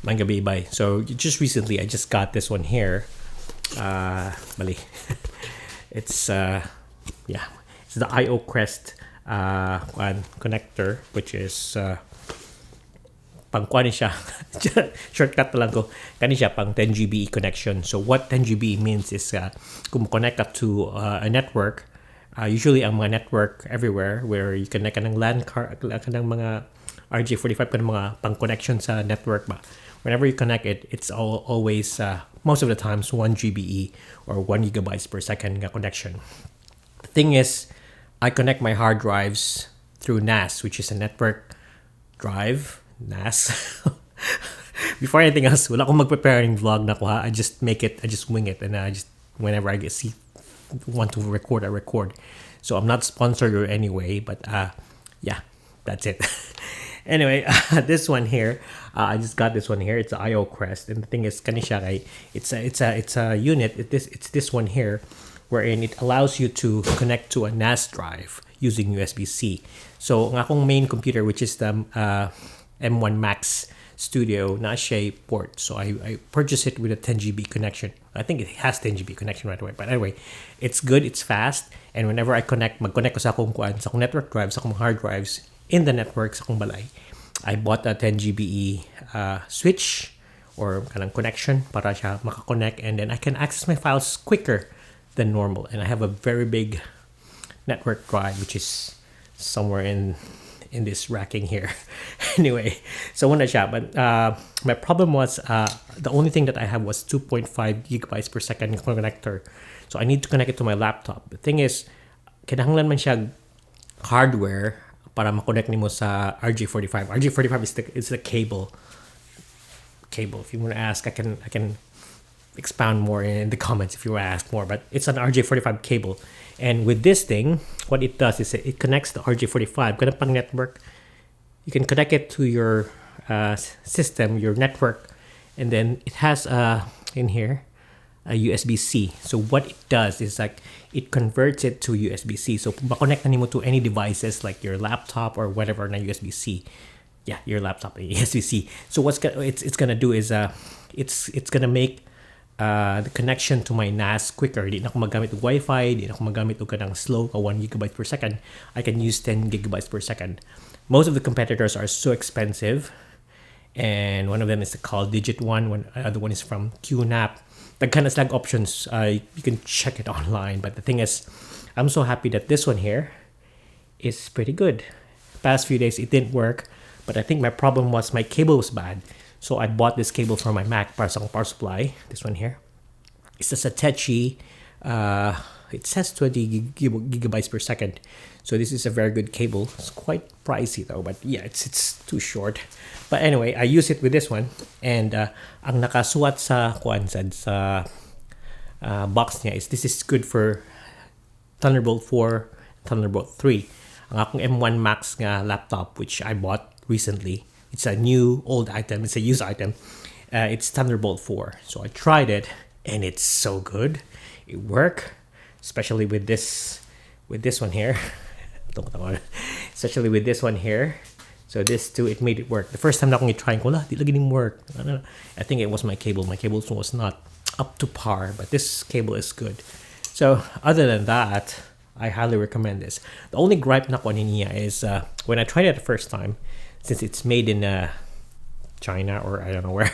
Bye. So just recently, I just got this one here. Bali. It's yeah, it's the IO Crest connector, which is pang kuha ni siya. Shortcut na lang ko. Kani siya pang 10 GBE connection. So what 10 GBE means is kung connect up to a network, usually ang mga network everywhere where you connect ka ng LAN card, ka ng mga RJ45 ka ng mga pang connection sa network ba. Whenever you connect it, it's always most of the times 1 GBE or 1 gigabytes per second connection. The thing is, I connect my hard drives through NAS, which is a network drive. NAS. Before anything else, wala akong mag-prepare ng vlog na ko ha. I just make it, I just wing it, and I just, whenever I want to record, I record. So I'm not sponsored or anyway, but yeah, that's it. Anyway, this one here, I just got this one here. It's an IO Crest, and the thing is, it's a unit. It's this one here, wherein it allows you to connect to a NAS drive using USB-C. So, ang akong main computer, which is the M1 Max Studio, na siya port. So I purchased it with a 10 GB connection. I think it has 10 GB connection right away. But anyway, it's good, it's fast, and whenever I mag-connect ko sa akong network drives, sa akong hard drives in the network sa akong balay, I bought a 10 GBE switch or kanang connection para siya makakonect, and then I can access my files quicker than normal. And I have a very big network drive, which is somewhere in this racking here. Anyway, so wala siya. But my problem was the only thing that I have was 2.5 gigabytes per second connector. So I need to connect it to my laptop. The thing is, kinahanglan man siya hardware para makonect nimo sa RJ45. RJ45 is the cable. If you want to ask, I can expound more in the comments if you ask more. But it's an RJ45 cable. And with this thing, what it does is it connects the RJ45. Ganun pang network. You can connect it to your system, your network, and then it has in here a USB-C. So what it does is like it converts it to USB-C. So ma-connect na nimo to any devices like your laptop or whatever na USB-C. Yeah, your laptop USB-C. So it's gonna do is it's gonna make the connection to my NAS quicker. Di na ako magamit ng Wi-Fi, di na ako magamit ng kanang slow 1 gigabyte per second. I can use 10 gigabytes per second. Most of the competitors are so expensive, and one of them is the Call Digit one. The other one is from QNAP. The kind of slag options, you can check it online. But the thing is, I'm so happy that this one here is pretty good. Past few days, it didn't work, but I think my problem was my cable was bad. So I bought this cable for my Mac para sa power supply. This one here. It's a Satechi. It says 20 gigabytes per second. So this is a very good cable. It's quite pricey though, but yeah, it's too short. But anyway, I use it with this one, and ang nakasuwat sa box niya is this is good for Thunderbolt 4, Thunderbolt 3. Ang akong M1 Max nga laptop, which I bought recently. It's a new old item. It's a used item. It's Thunderbolt 4. So I tried it, and it's so good. It worked, especially with this one here. Especially with this one here. So this too, it made it work. The first time na akong i-try ko, di lagi ning work. I think it was my cable. My cable was not up to par, but this cable is good. So other than that, I highly recommend this. The only gripe na ko niya is when I tried it the first time, since it's made in China or I don't know where,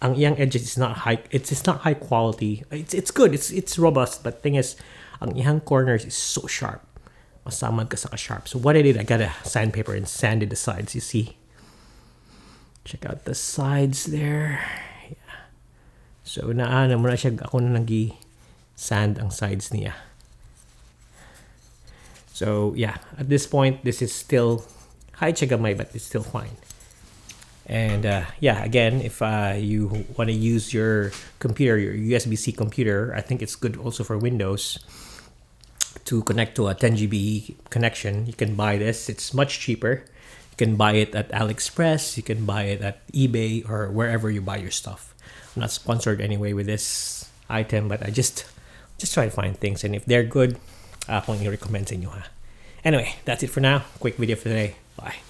ang iyang edges is not high. It's not high quality. It's good. It's robust. But thing is, ang iyang corners is so sharp. Masamad ka sa sharp. So what I did, I got a sandpaper and sanded the sides. You see, check out the sides there. Yeah. So naana mo na siya. Ako na nagi sand ang sides niya. So yeah, at this point, this is still high chagamay, but it's still fine. And yeah, again, if you want to use your computer, your USB-C computer, I think it's good also for Windows to connect to a 10 GB connection. You can buy this. It's much cheaper. You can buy it at AliExpress. You can buy it at eBay or wherever you buy your stuff. I'm not sponsored anyway with this item, but I just try to find things. And if they're good, akong i-recommend sa inyo ha. Anyway, that's it for now. Quick video for today. Bye.